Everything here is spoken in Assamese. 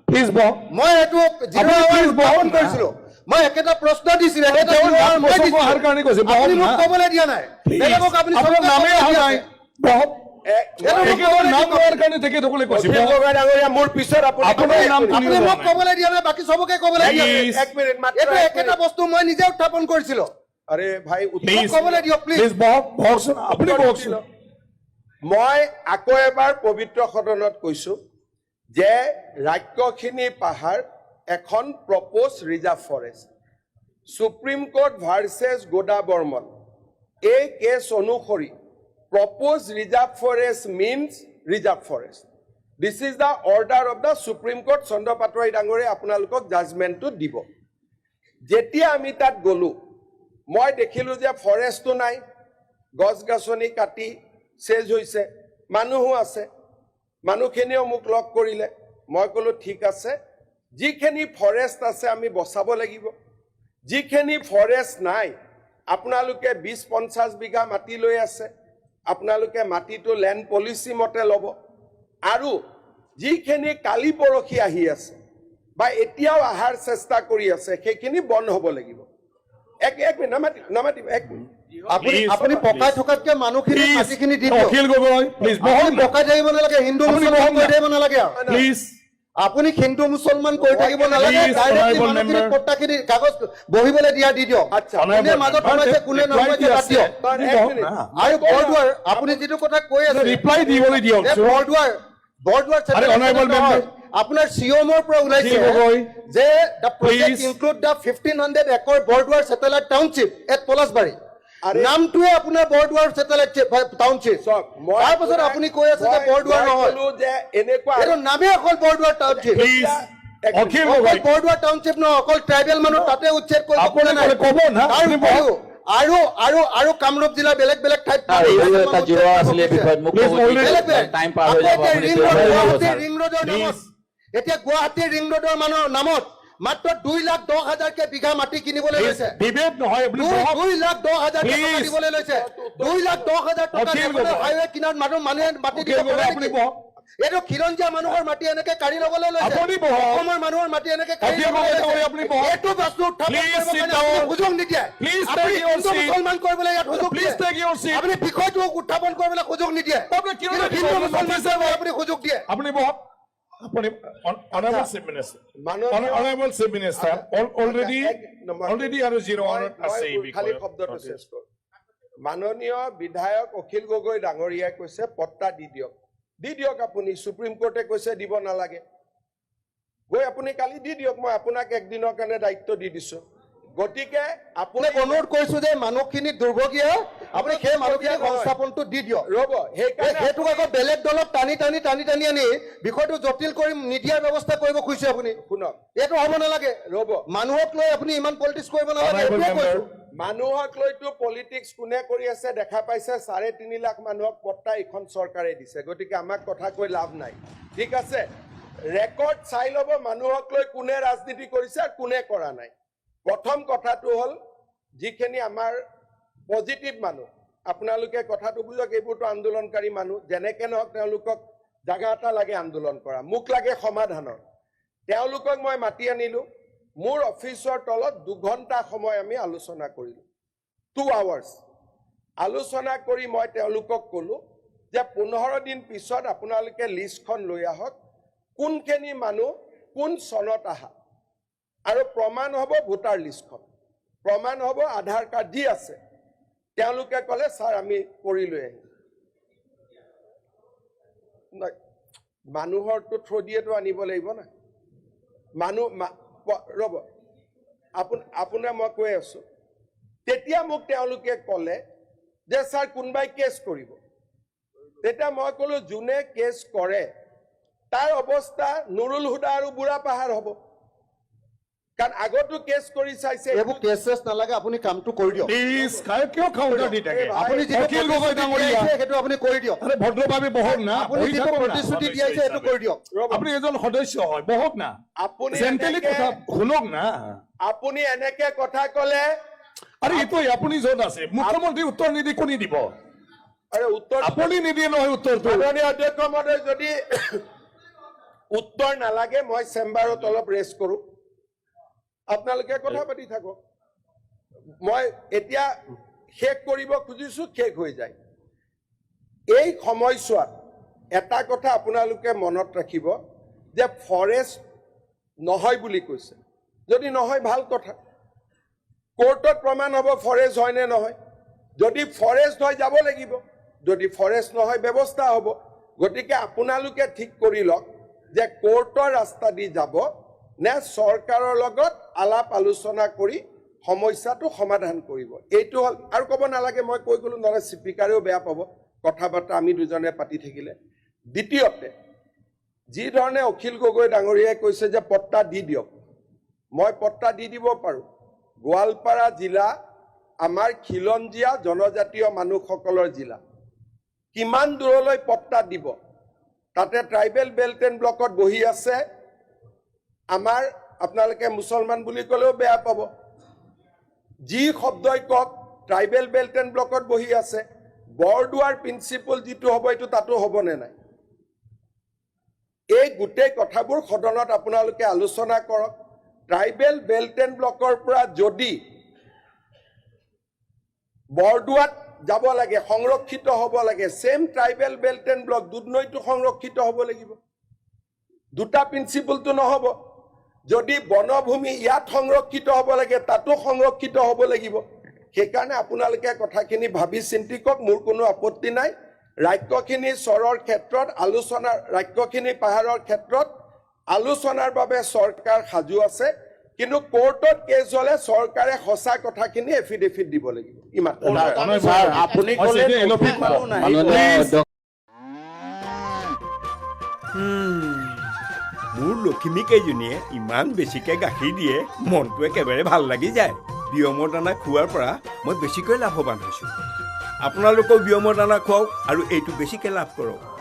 প্লিজ বহ মই এইটো উত্থাপন কৰিছিলো মই একেটা প্ৰশ্ন দিছিলো অহাৰ কাৰণে কৈছে আপুনি মোক ক'বলৈ দিয়া নাই বেলেগক আপুনি আপোনাৰ নামে অহা নাই বহক নাম লোৱাৰ কাৰণে তেখেতসকলে কৈছে মোৰ পিছত আপোনাৰ নামটো আপুনি মোক ক'বলৈ দিয়া নাই বাকী চবকে ক'বলৈ দিয়া এক মিনিট মাত্ৰ এইটো একেটা বস্তু মই নিজে উত্থাপন কৰিছিলো আৰে ভাই ক'বলৈ দিয়ক প্লিজ বহকচোন আপুনি বহকচোন মই আকৌ এবাৰ পবিত্ৰ সদনত কৈছো যে ৰাজ্যখিনি পাহাৰ এখন proposed reserve forest supreme court versus Godavarman এই কেছ অনুসৰি proposed reserve forest means reserve forest this is the order of the supreme court Chandra Patowary ডাঙৰীয়াই আপোনালোকক জাজমেণ্টটো দিব যেতিয়া আমি তাত গ'লো মই দেখিলো যে ফৰেষ্টটো নাই গছ গছনি কাটি চেজ হৈছে মানুহো আছে মানুহখিনিও মোক লগ কৰিলে মই ক'লো ঠিক আছে যিখিনি ফৰেষ্ট আছে আমি বচাব লাগিব যিখিনি ফৰেষ্ট নাই আপোনালোকে 20-50 বিঘা মাটি লৈ আছে আপোনালোকে মাটিটো লেণ্ড পলিচি মতে ল'ব আৰু যিখিনি কালি পৰখি আহি আছে বা এতিয়াও আহাৰ চেষ্টা কৰি আছে সেইখিনি বন্ধ হ'ব লাগিব এক মিনিট নামাতিব এক মিনিট আপুনি পকাই থকাতকে মানুহখিনি মাটিখিনি দি দিয়ক অখিল গগৈ প্লিজ বহক পকাই থাকিব নালাগে হিন্দু মুছলমান কৈ থাকিব নালাগে প্লিজ আপুনি হিন্দু মুছলমান কৈ থাকিব নালাগে ডাইৰেক্টলি মানুহখিনি পট্টাখিনি কাগজ বহিবলৈ দিয়া দি দিয়ক কোনে মাজত সোমাইছে কোনে নসোমাইছে বাদ দিয়ক আৰু বৰদুৱাৰ আপুনি যিটো কথা কৈ আছে ৰিপ্লাই দিবলৈ দিয়ক বৰদুৱাৰ আপোনাৰ সিয়মৰ পৰা ওলাইছে যে the project include the 1500 acre Bordowar satellite township at Palasbari নামটোৱে আপোনাৰ বৰদুৱাৰ satellite township তাৰপিছত আপুনি কৈ আছে যে বৰদুৱাৰ নহয় যে এনেকুৱা এইটো নামে অকল বৰদুৱাৰ টাউনশ্বিপ অখিল গগৈ বৰদুৱাৰ টাউনশ্বিপ নহয় অকল ট্ৰাইবেল মানুহ তাতে উচ্ছেদ কৰিব আপুনি ক'ব না আৰু কামৰূপ জিলাৰ বেলেগ বেলেগ ঠাইত এতিয়া গুৱাহাটীৰ ৰিং ৰোডৰ মানুহৰ নামত মাত্ৰ 2,10,000 বিঘা মাটি কিনিবলৈ লৈছে বিভেদ নহয় 2,10,000 দিবলৈ লৈছে 2,10,000 টকা হাইৱে কিনাৰত মানুহে মাটি দিব এইটো খিলঞ্জীয়া মানুহৰ মাটি এনেকে কাঢ়ি ল'বলৈ লৈছে অসমৰ মানুহৰ মাটি এনেকে কাঢ়ি ল'বলৈ এইটো বস্তু সুযোগ নিদিয়ে মুছলমান কৰিবলৈ ইয়াত সুযোগ দিয়ে আপুনি বিষয়টো উত্থাপন কৰিবলৈ সুযোগ নিদিয়ে আপুনি সুযোগ দিয়ে আপুনি বহক Honorable Chief Minister, Honorable Chief Minister, already আৰু জিৰ' অনত আছে এই বিষয়ে মাননীয় বিধায়ক অখিল গগৈ ডাঙৰীয়াই কৈছে পট্টা দি দিয়ক আপুনি সুপ্ৰিম কোৰ্টে কৈছে দিব নালাগে গৈ আপুনি কালি দি দিয়ক মই আপোনাক একদিনৰ কাৰণে দায়িত্ব দি দিছো গতিকে আপুনি অনুৰোধ কৰিছো যে মানুহখিনি দুৰ্ভগীয়া আপুনি সেই মানুহখিনিক সংস্থাপনটো দি দিয়ক ৰ'ব সেইটো আকৌ বেলেগ দলক টানি আনি বিষয়টো জটিল কৰি নিদিয়াৰ ব্যৱস্থা কৰিব খুজিছে আপুনি শুনক এইটো হ'ব নালাগে ৰ'ব মানুহক লৈ আপুনি ইমান পলিটিক্স কৰিব নালাগে মানুহক লৈতো পলিটিক্স কোনে কৰি আছে দেখা পাইছে 3.5 লাখ মানুহক পট্টা এখন চৰকাৰে দিছে গতিকে আমাক কথা কৈ লাভ নাই ঠিক আছে ৰেকৰ্ড চাই ল'ব মানুহক লৈ কোনে ৰাজনীতি কৰিছে আৰু কোনে কৰা নাই প্ৰথম কথাটো হ'ল যিখিনি আমাৰ পজিটিভ মানুহ আপোনালোকে কথাটো বুজক এইবোৰতো আন্দোলনকাৰী মানুহ যেনেকৈ নহওক তেওঁলোকক জাগা এটা লাগে আন্দোলন কৰা মোক লাগে সমাধানৰ তেওঁলোকক মই মাতি আনিলোঁ মোৰ অফিচৰ তলত 2 ঘণ্টা সময় আমি আলোচনা কৰিলোঁ 2 hours আলোচনা কৰি মই তেওঁলোকক ক'লোঁ যে 15 দিন পিছত আপোনালোকে লিষ্টখন লৈ আহক কোনখিনি মানুহ কোন চনত আহা আৰু প্ৰমাণ হ'ব ভোটাৰ লিষ্টখন প্ৰমাণ হ'ব আধাৰ কাৰ্ড যি আছে তেওঁলোকে ক'লে ছাৰ আমি কৰি লৈ আহিম মানুহৰটো থ্ৰু দিয়েতো আনিব লাগিব না মানুহ ৰ'ব আপোনাৰ মই কৈ আছোঁ তেতিয়া মোক তেওঁলোকে ক'লে যে ছাৰ কোনোবাই কেছ কৰিব তেতিয়া মই ক'লোঁ যোনে কেছ কৰে তাৰ অৱস্থা নুৰুল হুদা আৰু বুঢ়া পাহাৰ হ'ব কাৰণ আগতো কেছ কৰি চাইছে এইবোৰ কেছ নালাগে আপুনি কামটো কৰি দিয়ক প্লিজ কিয় কাউণ্টাৰ দি থাকে আপুনি অখিল গগৈ ডাঙৰীয়া সেইটো আপুনি কৰি দিয়ক আৰে ভদ্ৰভাৱে বহক না আপুনি যিটো প্ৰতিশ্ৰুতি দিয়াইছে সেইটো কৰি দিয়ক আপুনি এজন সদস্য হয় বহক না আপুনি জেণ্টেলি কথা শুনক না আপুনি এনেকে কথা ক'লে আৰে এইটো আপুনি য'ত আছে মুখ্যমন্ত্ৰী উত্তৰ নিদি কোনে দিব আৰে উত্তৰ আপুনি নিদিয়ে নহয় উত্তৰটো মাননীয় অধ্যক্ষ মহোদয় যদি উত্তৰ নালাগে মই চেম্বাৰত অলপ ৰেষ্ট কৰোঁ আপোনালোকে কথা পাতি থাকক মই এতিয়া শেষ কৰিব খুজিছোঁ শেষ হৈ যায় এই সময়ছোৱাত এটা কথা আপোনালোকে মনত ৰাখিব যে ফৰেষ্ট নহয় বুলি কৈছে যদি নহয় ভাল কথা কোৰ্টত প্ৰমাণ হ'ব ফৰেষ্ট হয় নে নহয় যদি ফৰেষ্ট হয় যাব লাগিব যদি ফৰেষ্ট নহয় ব্যৱস্থা হ'ব গতিকে আপোনালোকে ঠিক কৰি লওক যে কোৰ্টৰ ৰাস্তা দি যাব নে চৰকাৰৰ লগত আলাপ আলোচনা কৰি সমস্যাটো সমাধান কৰিব এইটো হ'ল আৰু ক'ব নালাগে মই কৈ গ'লো নহ'লে স্পীকাৰেও বেয়া পাব কথা বাৰ্তা আমি দুজনে পাতি থাকিলে দ্বিতীয়তে যি ধৰণে অখিল গগৈ ডাঙৰীয়াই কৈছে যে পট্টা দি দিয়ক মই পট্টা দি দিব পাৰোঁ গোৱালপাৰা জিলা আমাৰ খিলঞ্জীয়া জনজাতীয় মানুহসকলৰ জিলা কিমান দূৰলৈ পট্টা দিব তাতে ট্ৰাইবেল বেল্ট এণ্ড ব্লকত বহি আছে আমাৰ আপোনালোকে মুছলমান বুলি ক'লেও বেয়া পাব যি শব্দই কওক ট্ৰাইবেল বেল্ট এণ্ড ব্লকত বহি আছে বৰদুৱাৰ প্ৰিন্সিপল যিটো হ'ব এইটো তাতো হ'বনে নাই এই গোটেই কথাবোৰ সদনত আপোনালোকে আলোচনা কৰক ট্ৰাইবেল বেল্ট এণ্ড ব্লকৰ পৰা যদি বৰদুৱাত যাব লাগে সংৰক্ষিত হ'ব লাগে same tribal belt and block দুধনৈটো সংৰক্ষিত হ'ব লাগিব দুটা প্ৰিন্সিপলটো নহ'ব যদি বনভূমি ইয়াত সংৰক্ষিত হ'ব লাগে তাতো সংৰক্ষিত হ'ব লাগিব সেইকাৰণে আপোনালোকে কথাখিনি ভাবি চিন্তি কওক মোৰ কোনো আপত্তি নাই ৰাজ্যখিনি চৰৰ ক্ষেত্ৰত আলোচনা ৰাজ্যখিনি পাহাৰৰ ক্ষেত্ৰত আলোচনাৰ বাবে চৰকাৰ সাজু আছে কিন্তু কোৰ্টত কেছ হ'লে চৰকাৰে সঁচা কথাখিনি এফিডেভিট দিব লাগিব ইমান স্যাৰ আপনি কলে মোৰ লখিমী কেইজনীয়ে ইমান বেছিকে গাখীৰ দিয়ে মনটো একেবাৰে ভাল লাগি যায় বিয়মৰ দানা খোৱাৰ পৰা মই বেছিকৈ লাভৱান হৈছোঁ আপোনালোকেও বিয়মৰ দানা খুৱাওক আৰু এইটো বেছিকৈ লাভ কৰক